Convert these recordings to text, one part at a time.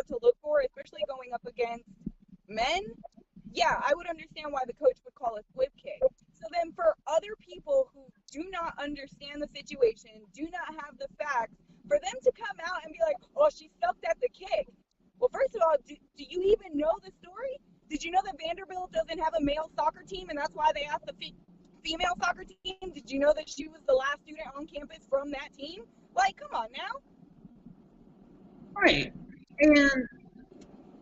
what to look for, especially going up against men, yeah, I would understand why the coach would call a flip kick. So then for other people who do not understand the situation, do not have the facts, for them to come out and be like, oh, she sucked at the kick. Well, first of all, do you even know the story? Did you know that Vanderbilt doesn't have a male soccer team, and that's why they asked the female soccer team? Did you know that she was the last student on campus from that team? Like, come on now. Right. And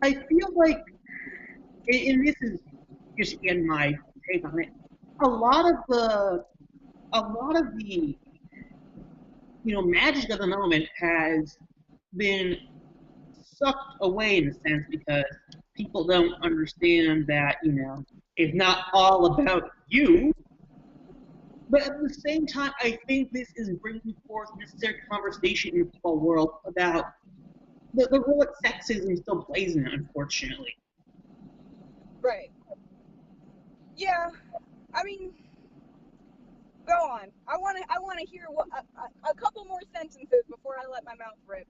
I feel like, and this is just in my take on it, a lot of the magic of the moment has been sucked away in a sense because people don't understand that, it's not all about you. But at the same time, I think this is bringing forth necessary conversation in the football world about the role that sexism still plays in it, unfortunately. Right. Yeah. I mean, go on. I want to hear a couple more sentences before I let my mouth rip.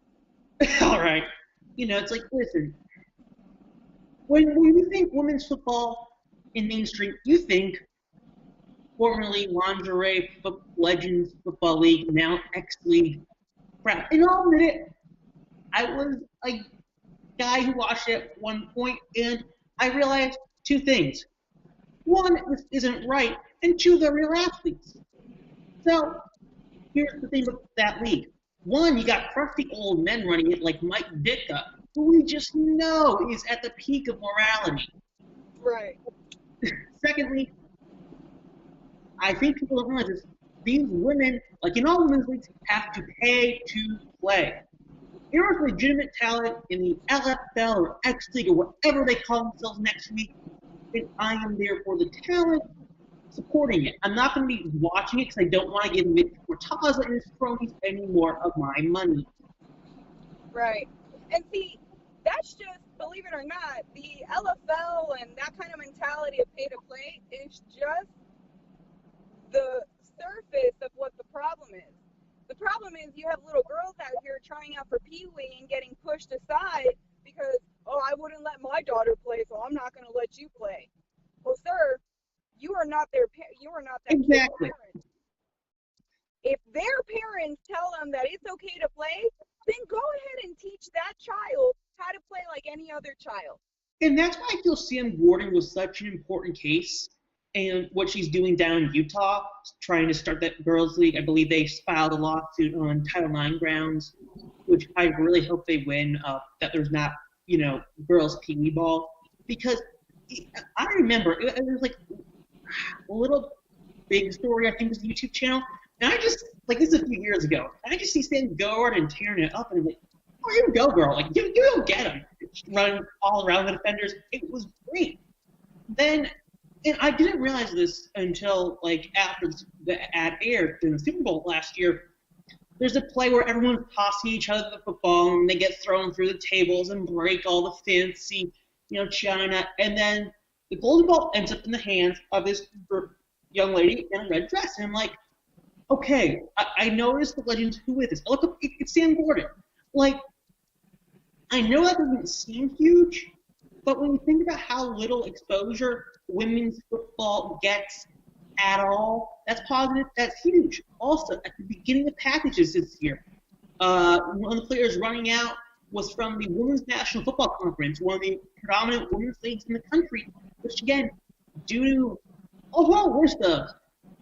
All right. It's like, listen, when you think women's football in mainstream, you think formerly Lingerie Legends Football League, now X League crap. And I'll admit it, I was a guy who watched it at one point, and I realized two things. One, this isn't right, and two, they're real athletes. So, here's the thing with that league. One, you got crusty old men running it like Mike Ditka, who we just know is at the peak of morality. Right. Secondly, I think people don't realize this. These women, like in all women's leagues, have to pay to play. There is legitimate talent in the LFL or X League or whatever they call themselves next week, and I am there for the talent, supporting it. I'm not going to be watching it because I don't want to give Mitch Cortaz and his cronies any more of my money. Right. And see, that's just, believe it or not, the LFL and that kind of mentality of pay to play is just the surface of what the problem is. The problem is you have little girls out here trying out for Pee Wee and getting pushed aside because, oh, I wouldn't let my daughter play, so I'm not going to let you play. Well, sir, you are not their Exactly. parent. If their parents tell them that it's okay to play, then go ahead and teach that child how to play like any other child. And that's why I feel Sam Gordon was such an important case. And what she's doing down in Utah, trying to start that girls' league. I believe they filed a lawsuit on Title IX grounds, which I really hope they win, that there's not, girls' Pee Wee ball. Because I remember, it was like a little big story, I think, was the YouTube channel. And I just, like, this is a few years ago, and I just see Sam Gordon tearing it up, and I'm like, oh, you go, girl. Like, you go get him. Running all around the defenders. It was great. Then, and I didn't realize this until, like, after the ad aired during the Super Bowl last year. There's a play where everyone's tossing each other the football, and they get thrown through the tables and break all the fancy, china. And then the golden ball ends up in the hands of this young lady in a red dress. And I'm like, okay, I noticed the legends. Who is this? I look up, it's Sam Gordon. Like, I know that doesn't seem huge, but when you think about how little exposure women's football gets at all, that's positive, that's huge. Also, at the beginning of packages this year, one of the players running out was from the Women's National Football Conference, one of the predominant women's leagues in the country, which, again, due to a whole list of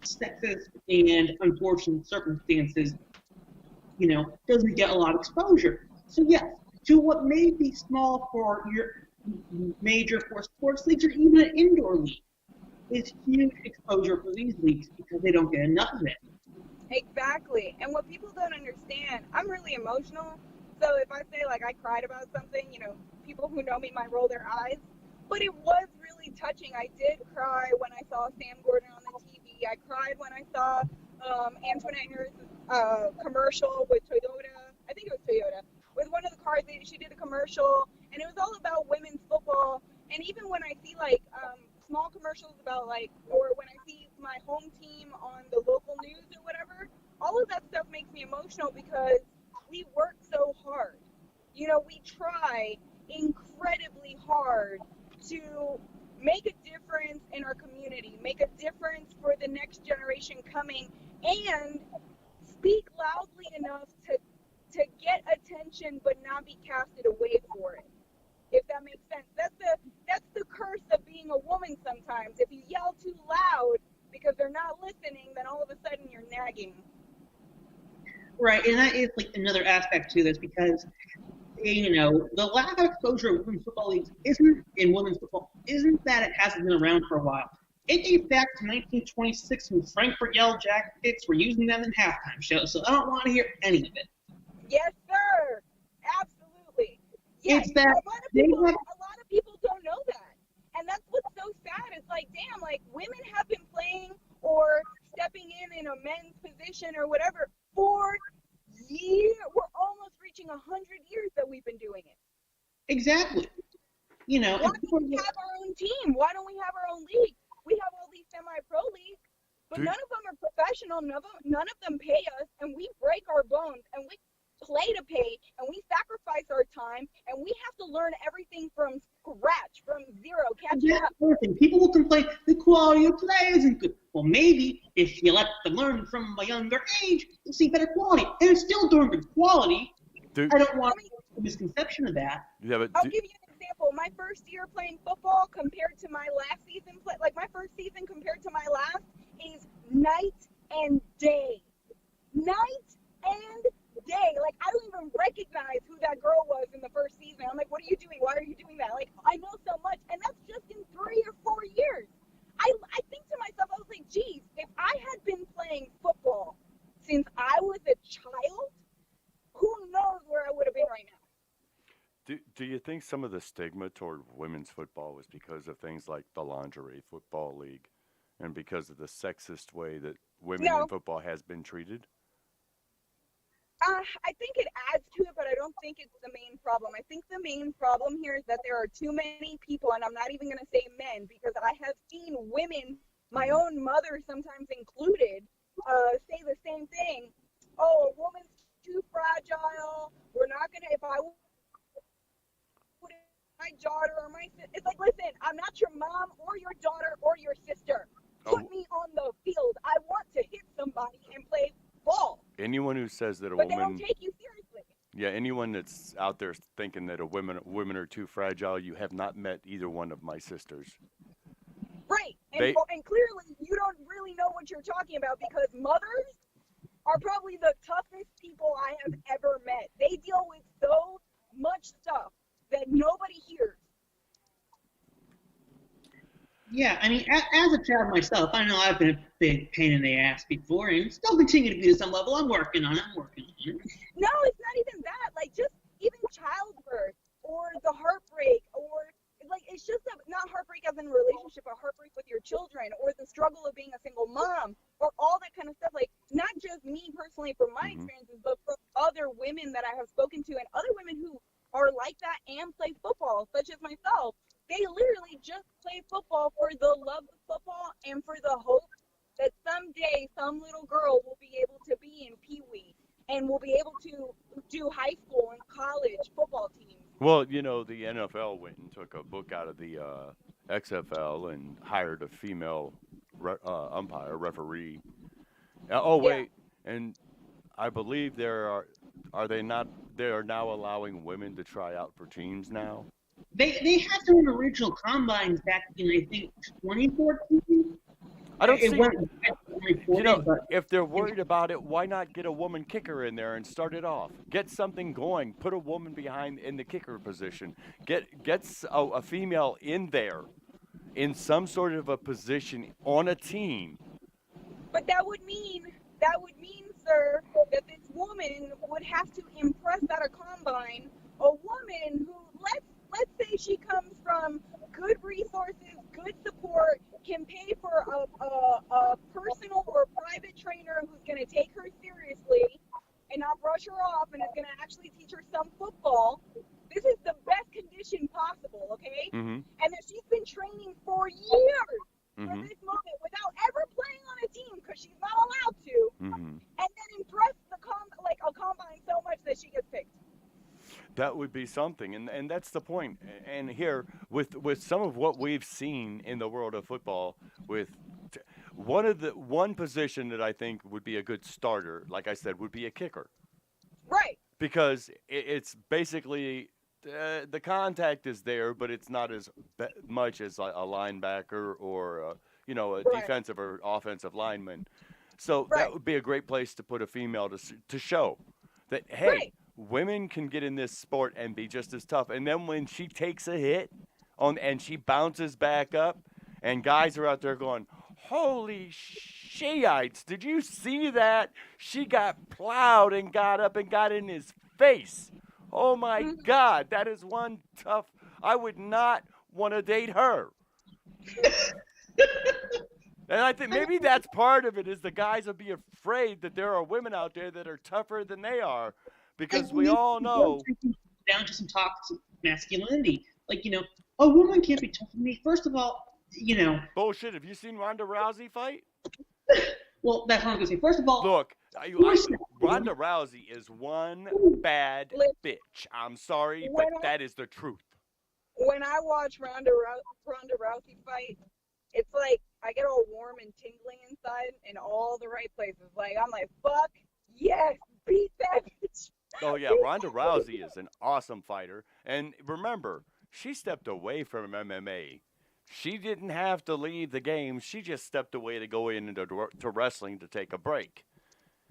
sexist and unfortunate circumstances, doesn't get a lot of exposure. So, yes, to what may be small for your major for sports leagues or even an indoor league, is huge exposure for these leagues because they don't get enough of it. Exactly. And what people don't understand, I'm really emotional. So if I say, like, I cried about something, people who know me might roll their eyes. But it was really touching. I did cry when I saw Sam Gordon on the TV. I cried when I saw Antoinette Harris' commercial with Toyota. I think it was Toyota. With one of the cars, she did a commercial, and it was all about women's football. And even when I see, like, small commercials about, like, or when I see my home team on the local news or whatever, all of that stuff makes me emotional because we work so hard. We try, to make a difference in our community, make a difference for the next generation coming, and speak loudly enough to get attention but not be casted away for it. If that makes sense. That's the curse of being a woman sometimes. If you yell too loud because they're not listening, then all of a sudden you're nagging. Right, and that is like another aspect to this because the lack of exposure of women's football leagues isn't that it hasn't been around for a while. It dates back to 1926 when Frankfurt Yellow Jackets were using them in halftime shows, so I don't want to hear any of it. Yes, sir. Absolutely. Yes. It's that a lot of people don't know that. And that's what's so sad. It's like, damn, like women have been playing or stepping in a men's position or whatever for years. We're almost reaching 100 years that we've been doing it. Exactly. Why don't we have our own team? Why don't we have our own league? We have all these semi-pro leagues, but none of them are professional. None of them pay us, and we break our bones, and we play to pay, and we sacrifice our time, and we have to learn everything from scratch, from zero. People will complain the quality of play isn't good. Well, maybe if you let them learn from a younger age, you'll see better quality. And it's still darn good quality. I don't want a misconception of that. Yeah, but I'll give you an example. My first year playing football compared to my last season, my first season compared to my last is night and day. Night and day. Like, I don't even recognize who that girl was in the first season. I'm like, what are you doing? Why are you doing that? Like, I know so much. And that's just in 3 or 4 years. I think to myself, I was like, geez, if I had been playing football since I was a child, who knows where I would have been right now. do you think some of the stigma toward women's football was because of things like the lingerie football league and because of the sexist way that women in football has been treated? I think it adds to it, but I don't think it's the main problem. I think the main problem here is that there are too many people, and I'm not even going to say men, because I have seen women, my own mother sometimes included, say the same thing. Oh, a woman's too fragile. We're not going to, if I would, my daughter or my sister, it's like, listen, I'm not your mom or your daughter or your sister. Put me on the field. I want to hit somebody and play ball. Anyone who says that but they don't take you seriously. Yeah, anyone that's out there thinking that women are too fragile, you have not met either one of my sisters. Right, and clearly you don't really know what you're talking about because mothers are probably the toughest people I have ever met. They deal with so much stuff that nobody hears. Yeah, I mean, as a child myself, I know I've been a big pain in the ass before, and still continue to be to some level. I'm working on it. No, it's not even that. Like, just even childbirth or the heartbreak or, like, it's just not heartbreak as in a relationship, but heartbreak with your children or the struggle of being a single mom or all that kind of stuff. Like, not just me personally from my experiences, but from other women that I have spoken to and other women who are like that and play football, such as myself. They literally just play football for the love of football and for the hope that someday some little girl will be able to be in Pee Wee and will be able to do high school and college football teams. Well, the NFL went and took a book out of the XFL and hired a female referee. And I believe they are now allowing women to try out for teams now? They had some original combines back in, I think, 2014. I don't see. If they're worried about it, why not get a woman kicker in there and start it off? Get something going. Put a woman behind in the kicker position. Get a female in there, in some sort of a position on a team. But that would mean, sir, that this woman would have to impress at a combine a woman who, let's say she comes from good resources, good support, can pay for a personal or private trainer who's going to take her seriously and not brush her off and is going to actually teach her some football. This is the best condition possible, okay? Mm-hmm. And that she's been training for years for this moment without ever playing on a team because she's not allowed to, and then impress a combine so much that she gets picked. That would be something, and that's the point. And here, with some of what we've seen in the world of football, with one position that I think would be a good starter, like I said, would be a kicker, Right. because it's basically the contact is there, but it's not as much as a linebacker or a Right. defensive or offensive lineman. So that Right. would be a great place to put a female to show that, hey, Right. women can get in this sport and be just as tough. And then when she takes a hit and she bounces back up, and guys are out there going, holy shiites, did you see that? She got plowed and got up and got in his face. Oh my Mhm. God, that is one tough. I would not want to date her. And I think maybe that's part of it, is the guys will be afraid that there are women out there that are tougher than they are, because we all know. Down to some toxic masculinity. Like, a woman can't be tougher than me. First of all, Bullshit. Have you seen Ronda Rousey fight? well, that's what I'm going to say. First of all, Look, Ronda Rousey is one bad bitch. I'm sorry, but that is the truth. When I watch Ronda Rousey fight, it's like I get all warm and tingling inside in all the right places. Like, I'm like, fuck yes, beat that bitch. Oh yeah, Ronda Rousey is an awesome fighter, and remember, she stepped away from MMA. She didn't have to leave the game. She just stepped away to go into wrestling to take a break.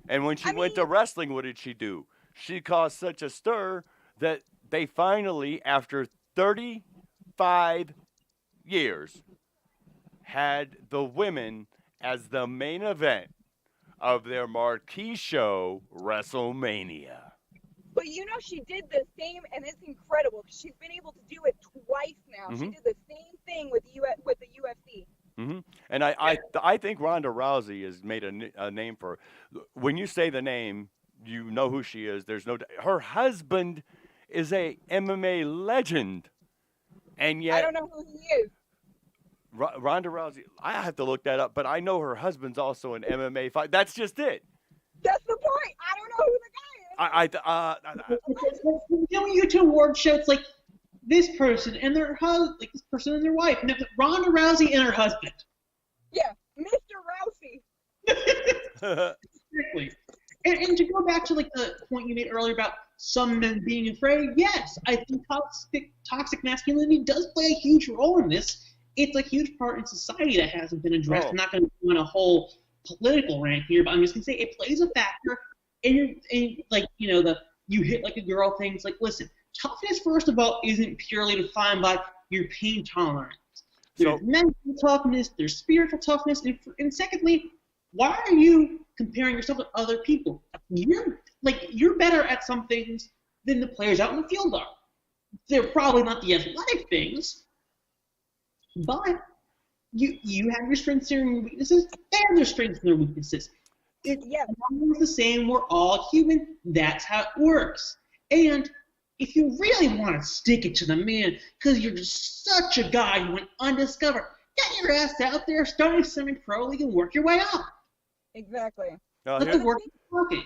And when she went to wrestling, what did she do? She caused such a stir that they finally, after 35 years, had the women as the main event of their marquee show, WrestleMania. But she did the same, and it's incredible. She's been able to do it twice now. Mm-hmm. She did the same thing with the UFC. Mm-hmm. And I think Ronda Rousey has made a name for. When you say the name, you know who she is. There's no. Her husband is a MMA legend, and yet I don't know who he is. Ronda Rousey. I have to look that up, but I know her husband's also an MMA fight. That's just it. That's the point. I don't know who the guy is. You two award show, it's like this person and their husband, like this person and their wife, and Ronda Rousey and her husband. Yeah, Mr. Rousey. Exactly. And to go back to like the point you made earlier about some men being afraid, yes, I think toxic masculinity does play a huge role in this. It's a huge part in society that hasn't been addressed. I'm not going to go on a whole political rant here, but I'm just going to say it plays a factor in like, you hit like a girl thing. It's like, listen, toughness, first of all, isn't purely defined by your pain tolerance. There's mental toughness, there's spiritual toughness, and secondly, why are you comparing yourself to other people? You're better at some things than the players out in the field are. They're probably not the athletic things, but you have your strengths and your weaknesses. They have their strengths and their weaknesses. It's the same. We're all human. That's how it works. And if you really want to stick it to the man, because you're just such a guy who went undiscovered, get your ass out there, start a semi-pro league, and work your way up. Exactly. Let the work be working.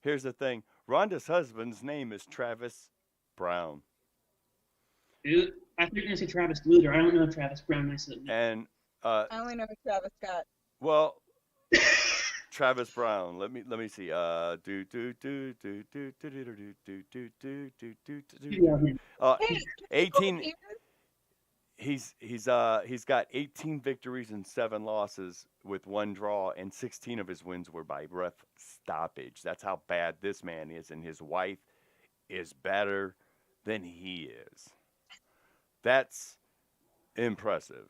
Here's the thing. Rhonda's husband's name is Travis Brown. Dude, I thought you were going to say Travis Luther. I don't know Travis Brown. And I only know Travis Scott. Well, Travis Brown. Let me see. 18. He's got 18 victories and 7 losses with 1 draw, and 16 of his wins were by ref stoppage. That's how bad this man is, and his wife is better than he is. That's impressive.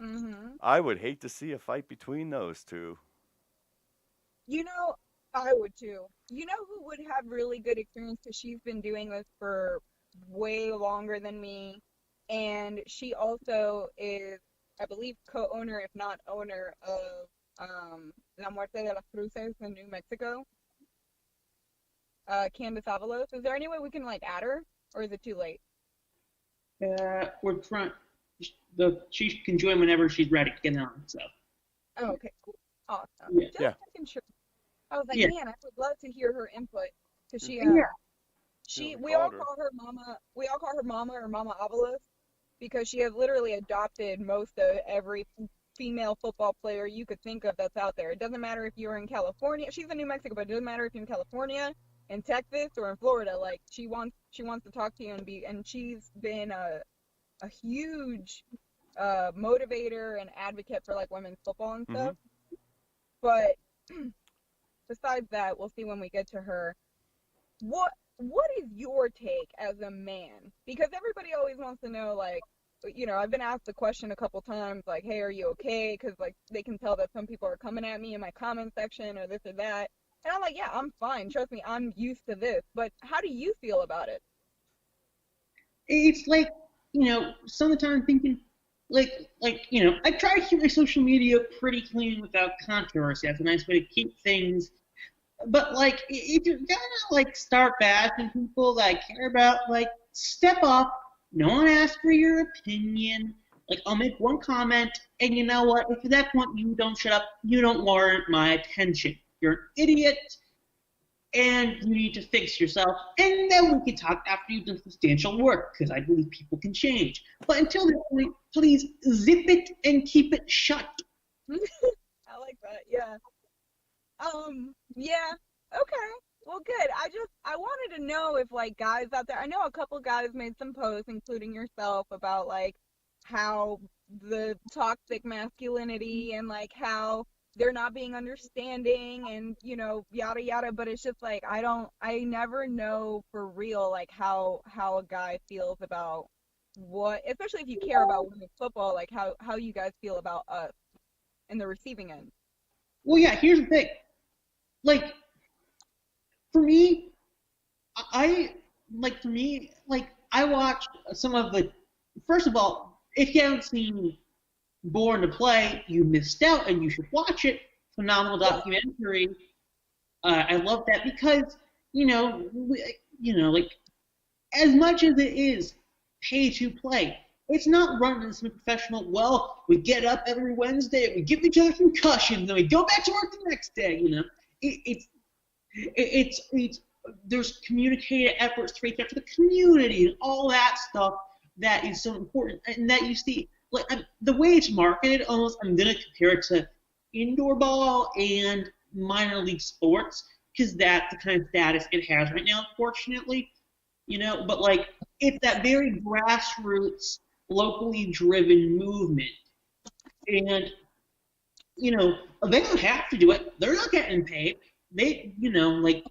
Mm-hmm. I would hate to see a fight between those two. I would too. You know who would have really good experience, because she's been doing this for way longer than me, and she also is, I believe, co-owner, if not owner, of La Muerte de las Cruces in New Mexico. Candace Avalos. Is there any way we can add her, or is it too late? We're trying. She can join whenever she's ready to get on. So. Oh, okay, cool, awesome. Yeah. Just making sure. I was like, man, I would love to hear her input, because she. She We all called her. call her Mama. We all call her Mama or Mama Avalos because she has literally adopted most of every female football player you could think of that's out there. It doesn't matter if you're in California. She's in New Mexico, but it doesn't matter if you're in California, in Texas, or in Florida. Like she wants to talk to you and she's been a huge motivator and advocate for like women's football and Mm-hmm. stuff. But besides that, we'll see when we get to her. What is your take as a man? Because everybody always wants to know, like, I've been asked the question a couple times, like, hey, are you okay? Because like they can tell that some people are coming at me in my comment section or this or that, and I'm like, yeah, I'm fine. Trust me, I'm used to this. But how do you feel about it? It's like, sometimes I'm thinking, I try to keep my social media pretty clean without controversy. That's a nice way to keep things. But like, if you're gonna like start bashing people that I care about, like, step up. No one asked for your opinion. Like, I'll make one comment, and you know what? If at that point you don't shut up, you don't warrant my attention. You're an idiot, and you need to fix yourself, and then we can talk after you've done substantial work, because I believe people can change. But until that point, please zip it and keep it shut. I like that. Yeah. Yeah. Okay. Well, good. I wanted to know if like guys out there, I know a couple guys made some posts, including yourself, about like how the toxic masculinity and like how they're not being understanding and yada yada, but it's just like I never know for real like how a guy feels about what, especially if you care about women's football, like how you guys feel about us in the receiving end. Well, yeah, here's the thing. Like, for me, I watched some of the. First of all, if you haven't seen Born to Play, you missed out, and you should watch it. Phenomenal documentary. I love that because like, as much as it is pay to play, it's not run in some professional. Well, we get up every Wednesday, we give each other concussions, and we go back to work the next day. It's there's communicated efforts to reach out to the community and all that stuff that is so important, and that you see like the way it's marketed. Almost, I'm gonna compare it to indoor ball and minor league sports because that's the kind of status it has right now, unfortunately. But like, it's that very grassroots, locally driven movement, and they don't have to do it. They're not getting paid. Like,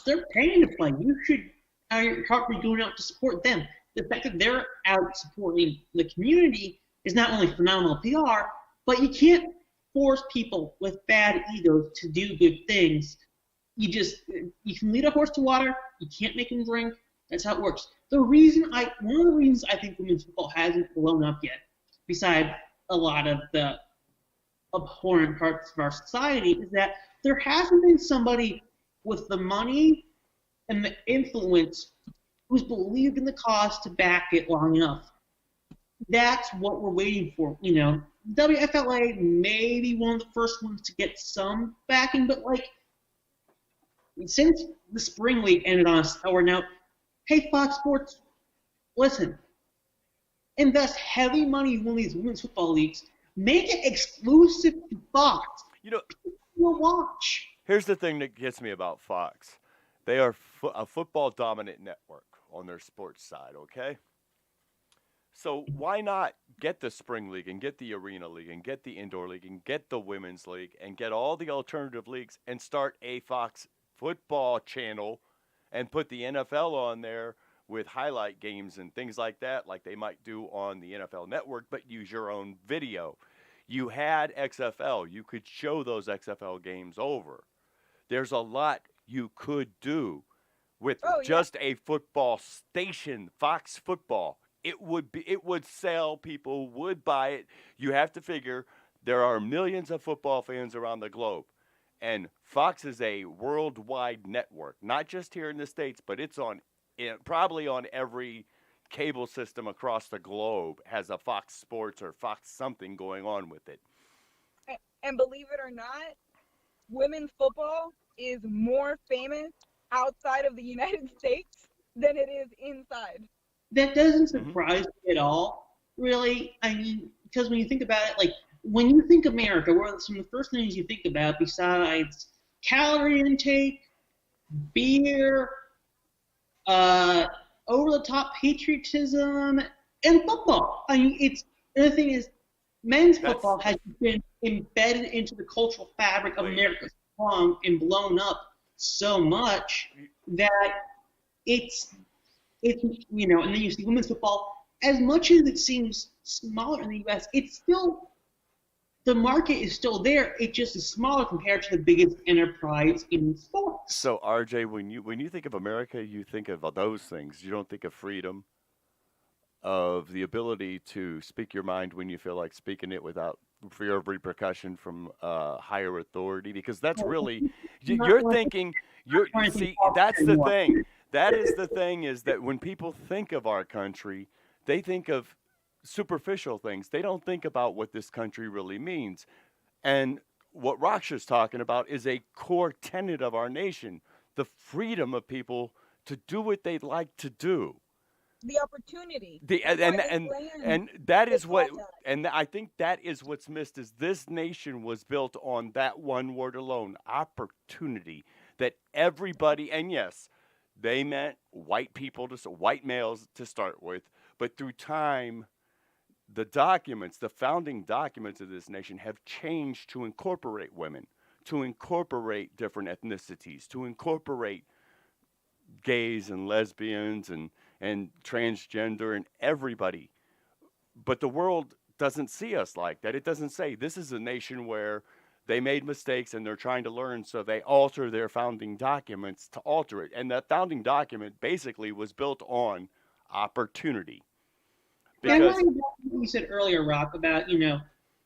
they're paying to play. You should be going out to support them. The fact that they're out supporting the community is not only phenomenal PR, but you can't force people with bad egos to do good things. You can lead a horse to water. You can't make him drink. That's how it works. One of the reasons I think women's football hasn't blown up yet, besides a lot of the abhorrent parts of our society, is that there hasn't been somebody with the money and the influence who's believed in the cause to back it long enough. That's what we're waiting for. WFLA may be one of the first ones to get some backing, but like, since the spring league ended on a sour note, hey, Fox Sports, listen, invest heavy in one of these women's football leagues, make it exclusive to Fox. People will watch. Here's the thing that gets me about Fox. They are a football dominant network on their sports side, okay? So why not get the spring league and get the arena league and get the indoor league and get the women's league and get all the alternative leagues and start a Fox football channel and put the NFL on there with highlight games and things like that, like they might do on the NFL network, but use your own video. You had XFL. You could show those XFL games over. There's a lot you could do with just a football station, Fox Football. It would sell, people would buy it. You have to figure there are millions of football fans around the globe. And Fox is a worldwide network, not just here in the States, but it's probably on every cable system across the globe has a Fox Sports or Fox something going on with it. And believe it or not, women's football is more famous outside of the United States than it is inside. That doesn't Hmm. surprise me at all, really. I mean, because when you think about it, like when you think America, what are some of the first things you think about besides calorie intake, beer, uh, over-the-top patriotism, and football? I mean, it's the other thing is men's That's football has been embedded into the cultural fabric of wait. America so long and blown up so much that it's and then you see women's football. As much as it seems smaller in the U.S., it's still the market is still there. It just is smaller compared to the biggest enterprise in sports. So RJ, when you think of America, you think of those things. You don't think of freedom, of the ability to speak your mind when you feel like speaking it without fear of repercussion from higher authority, because that's really Not you're really thinking you're trying to see talk that's the anymore. thing. That is the thing, is that when people think of our country, they think of superficial things. They don't think about what this country really means. And what Raksha's talking about is a core tenet of our nation, the freedom of people to do what they'd like to do. The opportunity. The That's why this land and that is is what, called that. and I think that is what's missed, is this nation was built on that one word alone, opportunity. That everybody, and yes, they meant white people, to white males to start with, but through time, the documents, the founding documents of this nation have changed to incorporate women, to incorporate different ethnicities, to incorporate gays and lesbians and transgender and everybody. But the world doesn't see us like that. It doesn't say this is a nation where they made mistakes and they're trying to learn, so they alter their founding documents to alter it. And that founding document basically was built on opportunity. Yeah, I'm Because wondering about what you said earlier, Rock, about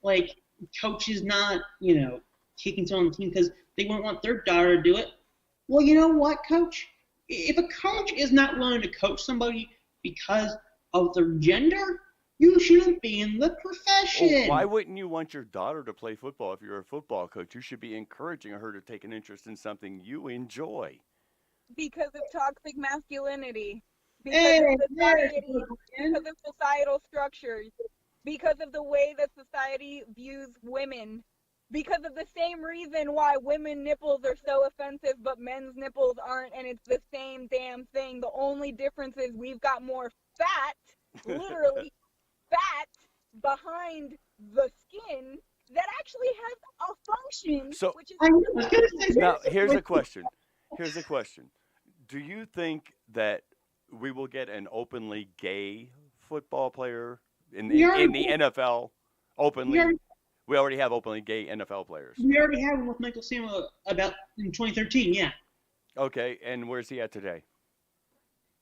like coaches not taking someone on the team because they wouldn't want their daughter to do it. Well, you know what, coach? If a coach is not willing to coach somebody because of their gender, you shouldn't be in the well, why profession. wouldn't you want your daughter to play football if you're a football coach? You should be encouraging her to take an interest in something you enjoy. Because of toxic masculinity, because of Hey, there's society, again. because of societal structures, because of the way that society views women, because of the same reason why women nipples are so offensive but men's nipples aren't, and it's the same damn thing. The only difference is we've got more fat, literally fat, behind the skin that actually has a function, So which is I was gonna say now this. here's a question. Here's a question. Do you think that we will get an openly gay football player in We in, already in the NFL? we Openly, already we already have openly gay NFL players. we already had one with Michael Samuel about in 2013. Yeah, Okay, and where's he at today?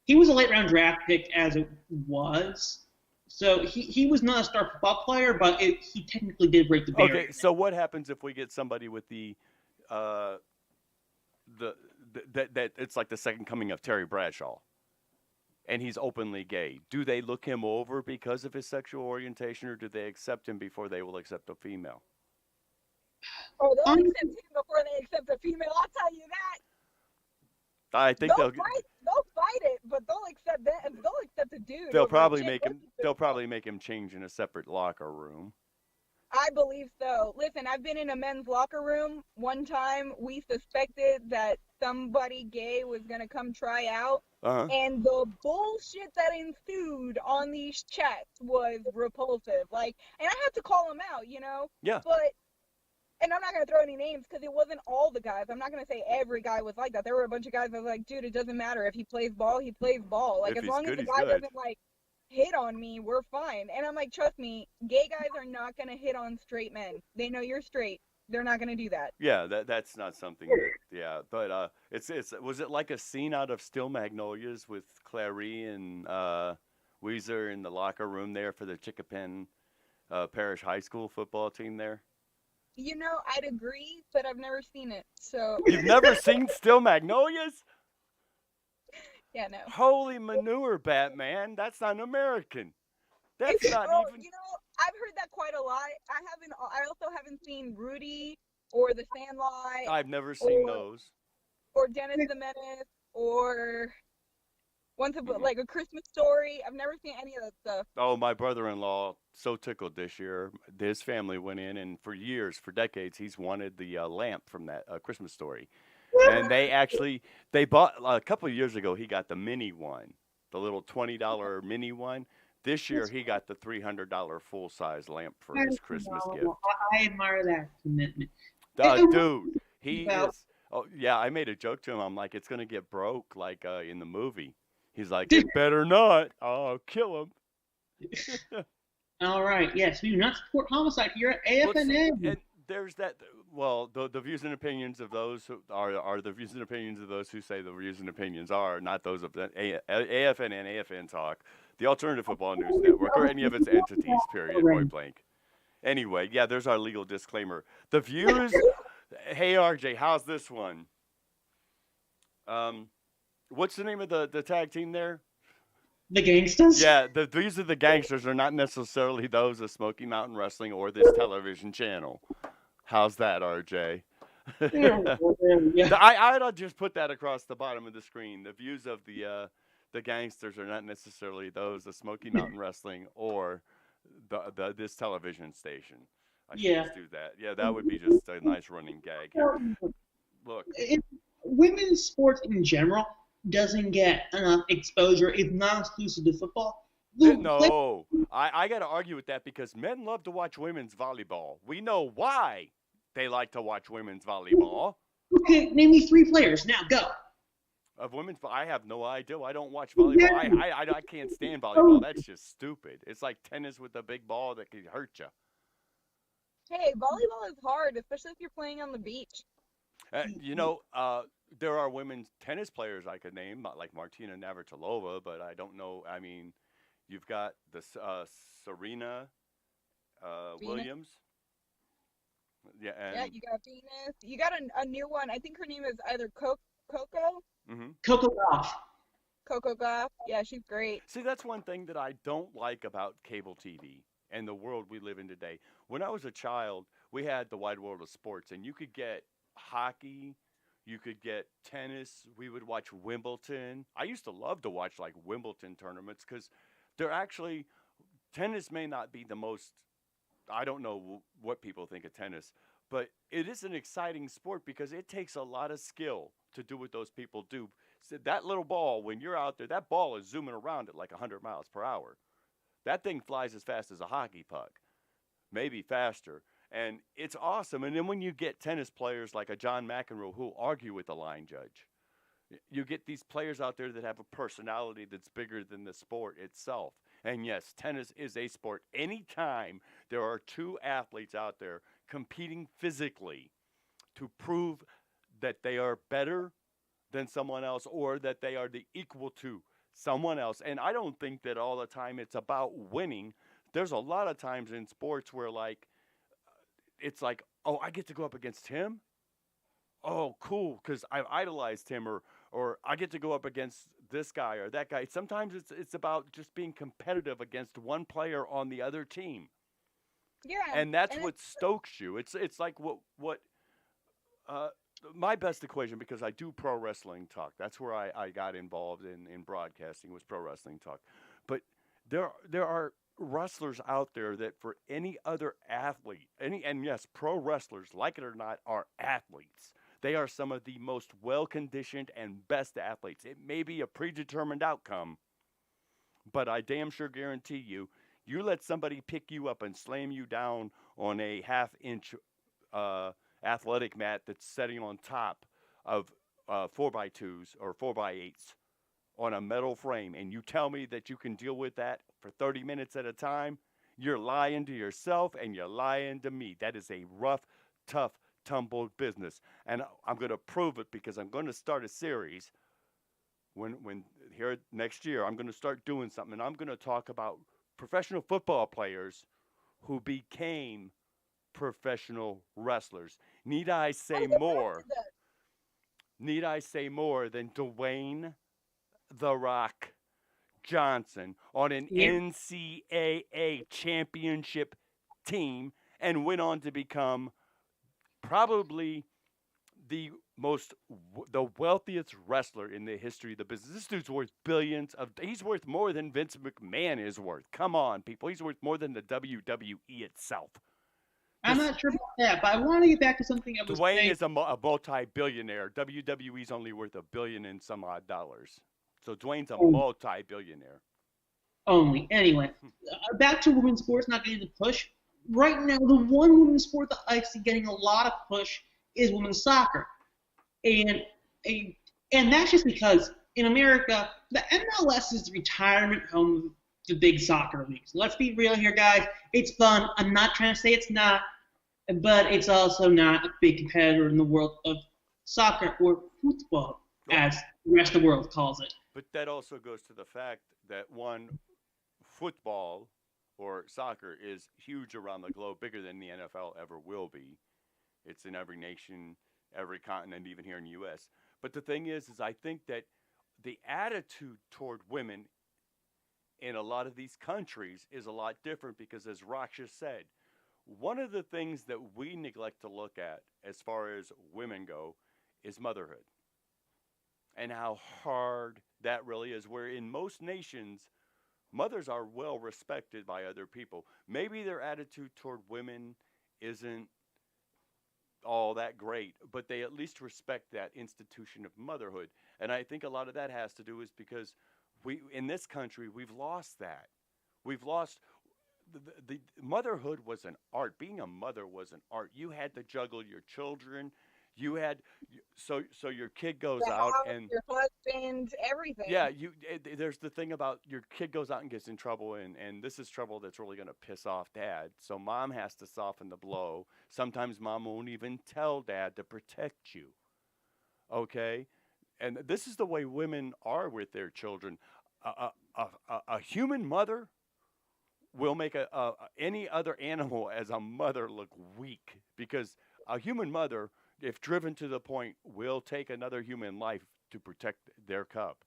he was a late round draft pick as it was. So he was not a star football player, but he technically did break the Okay, barrier. so what happens if we get somebody with uh, the that it's like the second coming of Terry Bradshaw, and he's openly gay? Do they look him over because of his sexual orientation, or do they accept him before they will accept a female? oh, they'll Um, accept him before they accept a female. I'll tell you that. I think They'll fight it, but they'll accept a dude they'll over a probably chick make him looking for they'll them. probably make him change in a separate locker room. I believe so. Listen, I've been in a men's locker room. One time we suspected that somebody gay was going to come try out. Uh huh. And the bullshit that ensued on these chats was repulsive. Like, and I had to call him out, Yeah. But, and I'm not going to throw any names because it wasn't all the guys. I'm not going to say every guy was like that. There were a bunch of guys that was like, dude, it doesn't matter. If he plays ball, he plays ball. Like, If as he's long as good, the he's guy good. doesn't, like, hit on me, we're fine. And I'm like, trust me, gay guys are not going to hit on straight men. They know you're straight. They're not going to do that. Yeah, that's not something. That, yeah, but it's was it like a scene out of Still Magnolias with Clary and Weezer in the locker room there for the Chickapin Parish High School football team there? I'd agree, but I've never seen it. So, You've never seen Still Magnolias? yeah, no. Holy manure, Batman! That's not American. Is That's it? not Oh, even. I've heard that quite a lot. I also haven't seen Rudy or The Sandlot I've never seen or those. or Dennis the Menace, or Mhm. like A Christmas Story. I've never seen any of that stuff. Oh, my brother-in-law so tickled this year. His family went in, and for years, for decades, he's wanted the lamp from that Christmas Story. And they bought a couple of years ago. He got the mini one, the little $20 mini one. This year, That's he got the $300 full-size lamp for very his Christmas phenomenal. gift. I admire that commitment. What Dude, he about is. Oh yeah, I made a joke to him. I'm like, it's gonna get broke like in the movie. He's like, did it better not. I'll kill him. all right? Yes, we do not support homicide here at Well, see, AFN. and there's that. Well, the views and opinions of those who are the views and opinions of those who say the views and opinions are not those of the AFN and AFN Talk, the Alternative Football News Network, or any of its entities. Period. Point blank. Anyway, yeah, there's our legal disclaimer. The views. Hey, RJ, how's this one? Um, what's the name of the tag team there? The gangsters. Yeah, these are the gangsters are not necessarily those of Smoky Mountain Wrestling or this television channel. How's that, RJ? Yeah, yeah. I'd just put that across the bottom of the screen. The views of the gangsters are not necessarily those of Smoky Mountain Wrestling or this television station. I should Yeah. just do that. Yeah, that would be just a nice running gag here. Look, Women's sports in general doesn't get enough exposure. It's not exclusive to football. no, I got to argue with that because men love to watch women's volleyball. We know why they like to watch women's volleyball. Okay, name me 3 players. Now go. Of women's, I have no idea. I don't watch volleyball. I can't stand volleyball. That's just stupid. It's like tennis with a big ball that could hurt you. Hey, volleyball is hard, especially if you're playing on the beach. There are women's tennis players I could name, like Martina Navratilova, but I don't know. I mean, you've got the Serena Venus. Williams. Yeah, Yeah, and you got Venus. You got a new one. I think her name is either Coco. mhm. Coco Gauff. Coco Gauff. Yeah, she's great. See, that's one thing that I don't like about cable TV and the world we live in today. When I was a child, we had the wide world of sports, and you could get hockey, you could get tennis. We would watch Wimbledon. I used to love to watch like Wimbledon tournaments because they're actually tennis may not be the most. I don't know what people think of tennis, but it is an exciting sport because it takes a lot of skill to do what those people do. So that little ball, when you're out there, that ball is zooming around at like 100 miles per hour. That thing flies as fast as a hockey puck, maybe faster. And it's awesome. And then when you get tennis players like a John McEnroe who argue with the line judge, you get these players out there that have a personality that's bigger than the sport itself. And yes, tennis is a sport. Anytime there are 2 athletes out there competing physically to prove that they are better than someone else or that they are the equal to someone else. And I don't think that all the time it's about winning. There's a lot of times in sports where like it's like, "Oh, I get to go up against him? Oh, cool, cuz I've idolized him or I get to go up against this guy or that guy." Sometimes it's about just being competitive against one player on the other team. Yeah, And that's and what stokes you. It's like what uh, my best equation because I do pro wrestling talk. That's where I got involved in broadcasting was pro wrestling talk. But there are wrestlers out there that for any other athlete, and yes, pro wrestlers, like it or not, are athletes. They are some of the most well conditioned and best athletes. It may be a predetermined outcome, but I damn sure guarantee you, you let somebody pick you up and slam you down on a half-inch athletic mat that's setting on top of 4x2s or 4x8s on a metal frame, and you tell me that you can deal with that for 30 minutes at a time, you're lying to yourself and you're lying to me. That is a rough, tough, tumbled business. And I'm going to prove it because I'm going to start a series when here next year I'm going to start doing something and I'm going to talk about professional football players who became professional wrestlers. Need I how say to get back more? to that? Need I say more than Dwayne The Rock Johnson on an Yeah. NCAA championship team and went on to become probably the the wealthiest wrestler in the history of the business. This dude's worth billions of. He's worth more than Vince McMahon is worth. Come on, people. He's worth more than the WWE itself. I'm not sure about that, but I want to get back to something I was Dwayne saying. is a multi-billionaire. WWE's only worth $1 billion and some odd dollars. So Dwayne's a multi-billionaire. Only. Anyway, back to women's sports, not getting the push. Right now, the one women's sport that I see getting a lot of push is women's soccer. And that's just because in America, the MLS is the retirement home of the big soccer leagues. Let's be real here, guys. It's fun. I'm not trying to say it's not, but it's also not a big competitor in the world of soccer or football, as the rest of the world calls it. But that also goes to the fact that football or soccer is huge around the globe, bigger than the NFL ever will be. It's in every nation, every continent, even here in the U.S. But the thing is I think that the attitude toward women in a lot of these countries is a lot different because, as Raksha said, one of the things that we neglect to look at as far as women go is motherhood and how hard that really is, where in most nations, mothers are well respected by other people. Maybe their attitude toward women isn't all that great, but they at least respect that institution of motherhood. And I think a lot of that has to do is because in this country, we've lost that. We've lost the motherhood was an art. Being a mother was an art. You had to juggle your children. You had so your kid goes The out house, and your husband, everything. yeah, there's the thing about your kid goes out and gets in trouble, and this is trouble that's really going to piss off dad. So mom has to soften the blow. Sometimes mom won't even tell dad to protect you. Okay, and this is the way women are with their children. A human mother will make any other animal as a mother look weak, because a human mother, if driven to the point, will take another human life to protect their cub.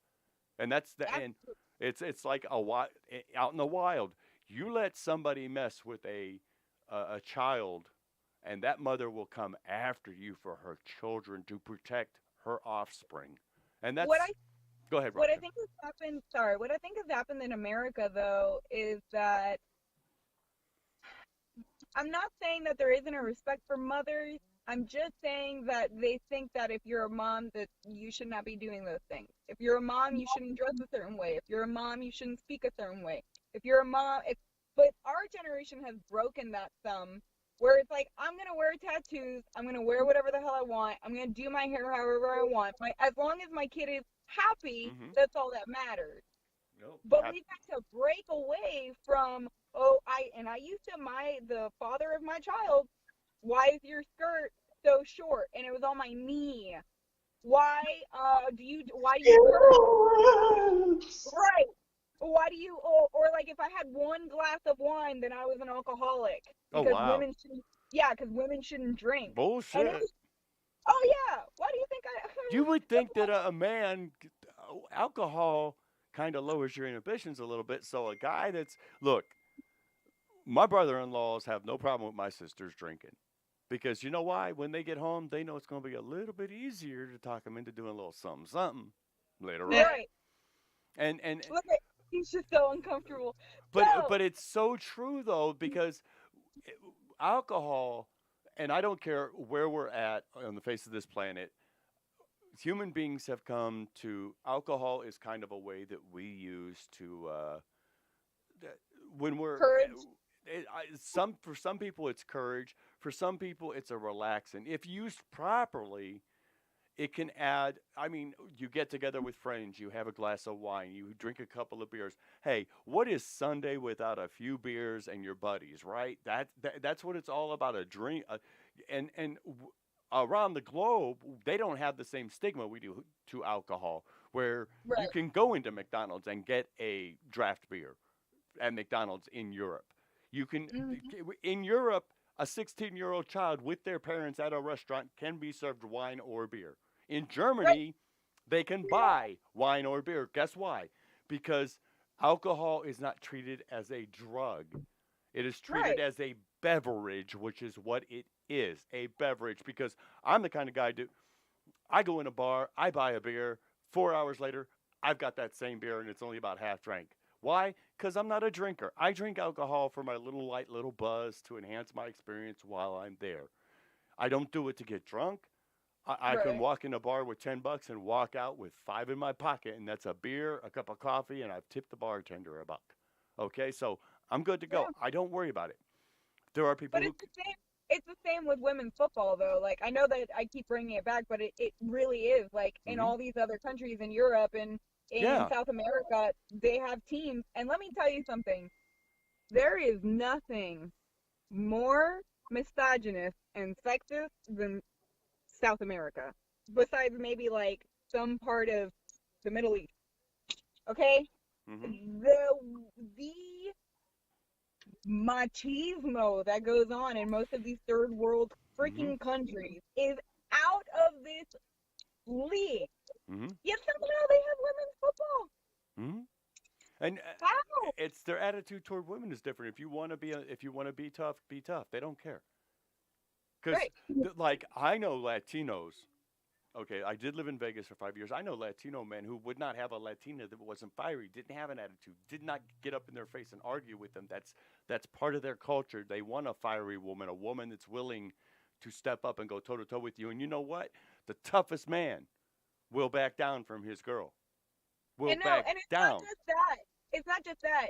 And and it's like out in the wild. You let somebody mess with a child, and that mother will come after you for her children to protect her offspring. And that's What I go ahead, what I Roger. think has happened. Sorry, what I think has happened in America though is that I'm not saying that there isn't a respect for mothers. I'm just saying that they think that if you're a mom, that you should not be doing those things. If you're a mom, you shouldn't dress a certain way. If you're a mom, you shouldn't speak a certain way. If you're a mom, but our generation has broken that some, where it's like, I'm gonna wear tattoos, I'm gonna wear whatever the hell I want, I'm gonna do my hair however I want. As long as my kid is happy, Mm-hmm. that's all that matters. No, But we've got to break away from, I used to, the father of my child, why is your skirt so short and it was on my knee? Why do you right? Why do you or like if I had one glass of wine, then I was an alcoholic oh because wow, women shouldn't drink. And bullshit. oh yeah, why do you think I You would think that a man, alcohol kind of lowers your inhibitions a little bit. So a guy look, my brother-in-laws have no problem with my sisters drinking. Because you know why? When they get home, they know it's going to be a little bit easier to talk them into doing a little something, something later on. right? And Look at he's just so uncomfortable. but it's so true though, because alcohol, and I don't care where we're at on the face of this planet, human beings have come to alcohol is kind of a way that we use to when we're Courage. for some people it's courage, for some people it's a relaxant. If used properly, it can add. I mean, you get together with friends, you have a glass of wine, you drink a couple of beers. Hey, what is Sunday without a few beers and your buddies, right? That's what it's all about, a drink. And around the globe, they don't have the same stigma we do to alcohol, where you Right. can go into McDonald's and get a draft beer at McDonald's in Europe. You can in Europe, a 16-year-old child with their parents at a restaurant can be served wine or beer. In Germany, they can buy wine or beer. Guess why? Because alcohol is not treated as a drug. It is treated as a beverage, which is what it is, a beverage. Because I'm the kind of guy I go in a bar, I buy a beer. 4 hours later, I've got that same beer and it's only about half drank. Why? Because I'm not a drinker. I drink alcohol for my little buzz to enhance my experience while I'm there. I don't do it to get drunk. I can Right. walk in a bar with $10 and walk out with five in my pocket, and that's a beer, a cup of coffee, and I've tipped the bartender a buck. Okay, so I'm good to Yeah. go. I don't worry about it. There are people But who, it's the same. It's the same with women's football, though. Like I know that I keep bringing it back, but it really is. Like in hmm all these other countries in Europe and in yeah, South America, they have teams. And let me tell you something. There is nothing more misogynist and sexist than South America, besides maybe like some part of the Middle East. Okay, hmm the machismo that goes on in most of these third world hmm freaking countries is out of this league. hmm Yet somehow they have women's football. hmm and How? it's their attitude toward women is different. If you want to if you want to be tough, be tough. They don't care. Because, Right. like, I know Latinos. Okay, I did live in Vegas for 5 years. I know Latino men who would not have a Latina that wasn't fiery, didn't have an attitude, did not get up in their face and argue with them. That's part of their culture. They want a fiery woman, a woman that's willing to step up and go toe to toe with you. And you know what? The toughest man will back down from his girl. Will And no, back and it's not down. just that. It's not just that.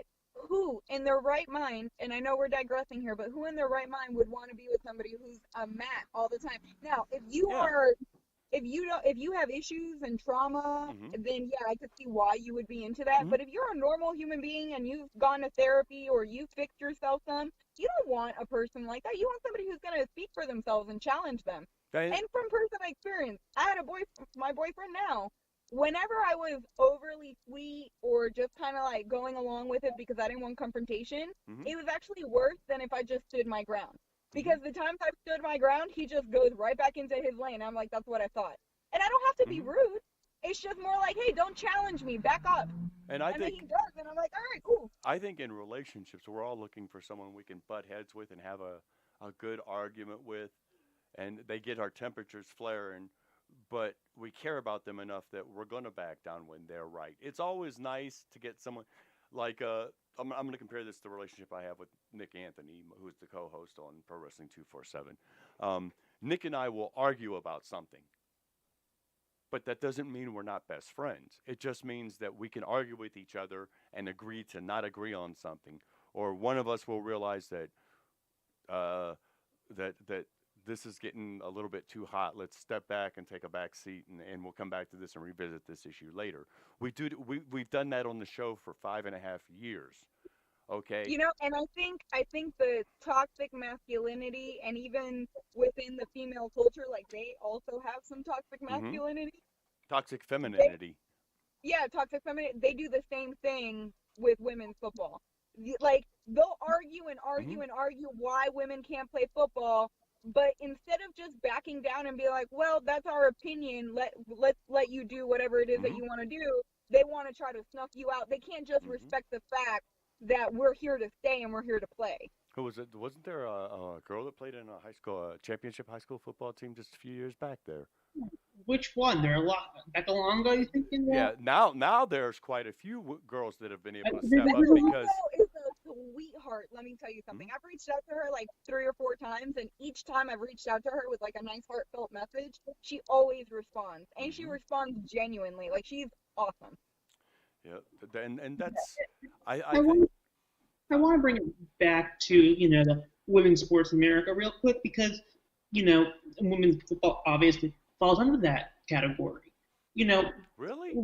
Who in their right mind, and I know we're digressing here, but who in their right mind would want to be with somebody who's a mat all the time? Now, Yeah. if you have issues and trauma, hmm then yeah, I could see why you would be into that. hmm But if you're a normal human being and you've gone to therapy or you fixed yourself some, you don't want a person like that. You want somebody who's going to speak for themselves and challenge them. Okay. And from personal experience, I had my boyfriend now. Whenever I was overly sweet or just kind of like going along with it because I didn't want confrontation, hmm it was actually worse than if I just stood my ground. hmm Because the times I've stood my ground, he just goes right back into his lane. I'm like, that's what I thought. And I don't have to be hmm rude. It's just more like, hey, don't challenge me. Back up. And I And then think he does. And I'm like, all right, cool. I think in relationships, we're all looking for someone we can butt heads with and have a good argument with, and they get our temperatures flaring, but we care about them enough that we're going to back down when they're right. It's always nice to get someone like, I'm going to compare this to the relationship I have with Nick Anthony, who's the co host on Pro Wrestling 247. Nick and I will argue about something. But that doesn't mean we're not best friends. It just means that we can argue with each other and agree to not agree on something, or one of us will realize that uh, that this is getting a little bit too hot. Let's step back and take a back seat, and we'll come back to this and revisit this issue later. We've done that on the show for 5.5 years. Okay. And I think the toxic masculinity and even within the female culture, like they also have some toxic Mm-hmm. masculinity. Toxic They femininity. Yeah, toxic femininity. They do the same thing with women's football. Like they'll argue and Mm-hmm. argue and argue why women can't play football, but instead of just backing down and be like, well, that's our opinion. Let's let you do whatever it is that Mm-hmm. you want to do. They want to try to snuff you out. They can't just Mm-hmm. respect the fact that we're here to stay and we're here to play. Who was it? Wasn't there a girl that played in a high school, championship high school football team just a few years back there? Which one? There are a lot. Becalonga, you thinking Yeah, that? now there's quite a few girls that have been able to step up Becca because. Longo is a sweetheart. Let me tell you something. Mhm, I've reached out to her like 3 or 4 times, and each time I've reached out to her with like a nice heartfelt message, she always responds, and she mhm, responds genuinely. Like she's awesome. yeah, and that's I I think want, I want to bring it back to, the women's sports in America real quick because, women's football obviously falls under that category. You know, really.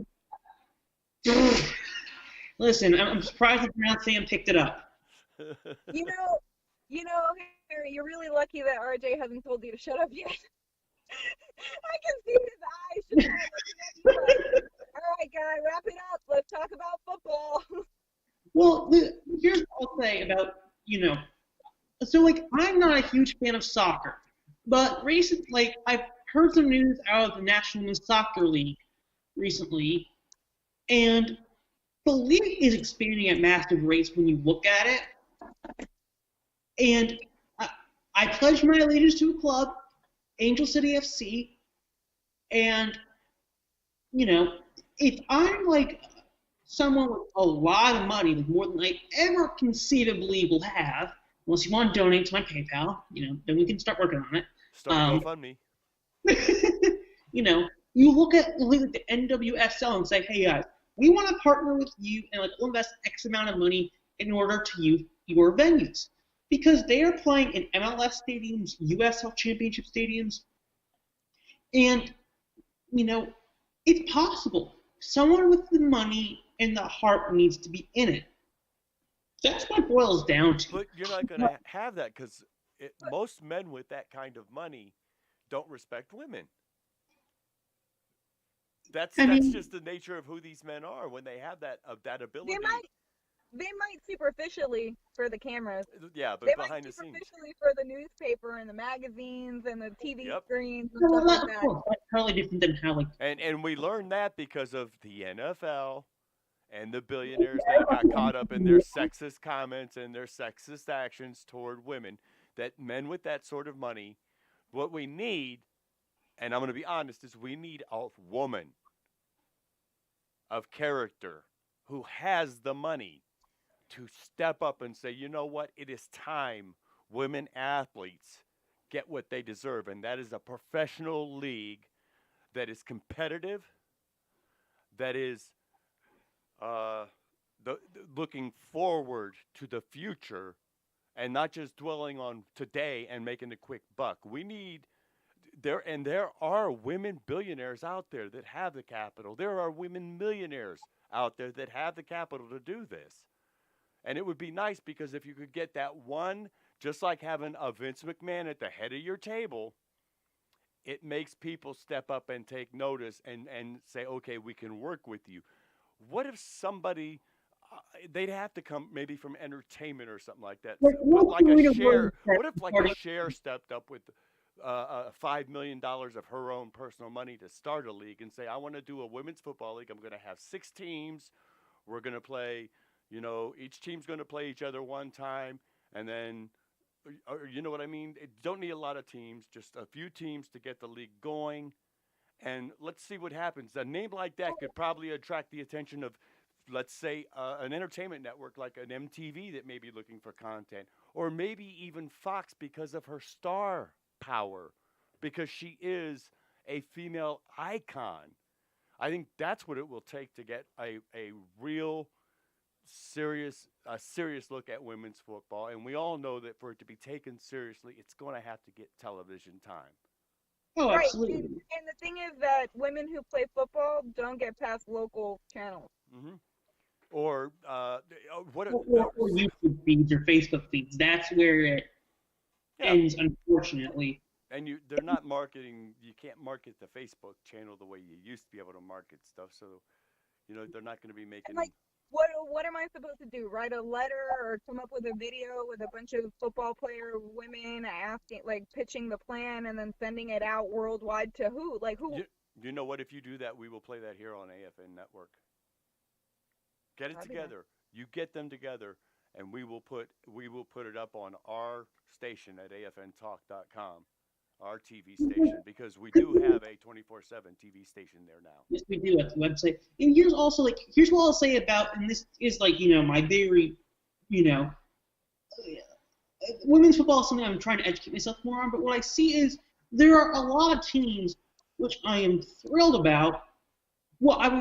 listen, I'm surprised that Brown Sam picked it up. You know, Harry, you're really lucky that RJ hasn't told you to shut up yet. I can see his eyes just kind of looking at you like, all right, guy, wrap it up. Let's talk about football. Well, here's what I'll say about, so like I'm not a huge fan of soccer, but I've heard some news out of the National Women's Soccer League recently, and the league is expanding at massive rates when you look at it. And I pledged my allegiance to a club, Angel City FC, And, if I'm like someone with a lot of money, like more than I ever conceivably will have, unless you want to donate to my PayPal, then we can start working on it. Start a GoFundMe. You look at like the NWSL and say, hey guys, we want to partner with you and like we'll invest X amount of money in order to use your venues. Because they are playing in MLS stadiums, USL Championship stadiums, and, it's possible. Someone with the money and the heart needs to be in it. That's what it boils down to. But you're not going to have that because most men with that kind of money don't respect women. That's just the nature of who these men are when they have that ability. They might superficially for the cameras. Yeah, but they behind might the scenes. Superficially for the newspaper and the magazines and the TV screens and Well, stuff like that. That's totally different than how And we learned that because of the NFL and the billionaires that got caught up in their sexist comments and their sexist actions toward women. That men with that sort of money, what we need, and I'm going to be honest, is we need a woman of character who has the money to step up and say, you know what, it is time women athletes get what they deserve. And that is a professional league that is competitive, that is looking forward to the future and not just dwelling on today and making a quick buck. We need there are women billionaires out there that have the capital. There are women millionaires out there that have the capital to do this. And it would be nice because if you could get that one, just like having a Vince McMahon at the head of your table, it makes people step up and take notice and say, okay, we can work with you. What if somebody, they'd have to come maybe from entertainment or something like that. What if like a Cher stepped up with $5 million of her own personal money to start a league and say, I want to do a women's football league. I'm going to have 6 teams. We're going to play, each team's going to play each other one time. And then, you know what I mean? It don't need a lot of teams, just a few teams to get the league going. And let's see what happens. A name like that could probably attract the attention of, let's say, an entertainment network like an MTV that may be looking for content. Or maybe even Fox because of her star power, because she is a female icon. I think that's what it will take to get a real serious look at women's football. And we all know that for it to be taken seriously, it's going to have to get television time. Oh, right. absolutely. And the thing is that women who play football don't get past local channels. Mm-hmm. Or or YouTube feeds or Facebook feeds. That's where it ends, unfortunately. And they're not marketing. You can't market the Facebook channel the way you used to be able to market stuff. So, they're not going to be making. And what am I supposed to do? Write a letter or come up with a video with a bunch of football player women asking, pitching the plan and then sending it out worldwide to who? Who? You know what? If you do that, we will play that here on AFN Network. Get it together. You get them together, and we will put it up on our station at afntalk.com, our TV station, because we do have a 24/7 TV station there now. Yes, we do at the website. And here's also here's what I'll say about, and this is my very, women's football is something I'm trying to educate myself more on. But what I see is there are a lot of teams which I am thrilled about. Well,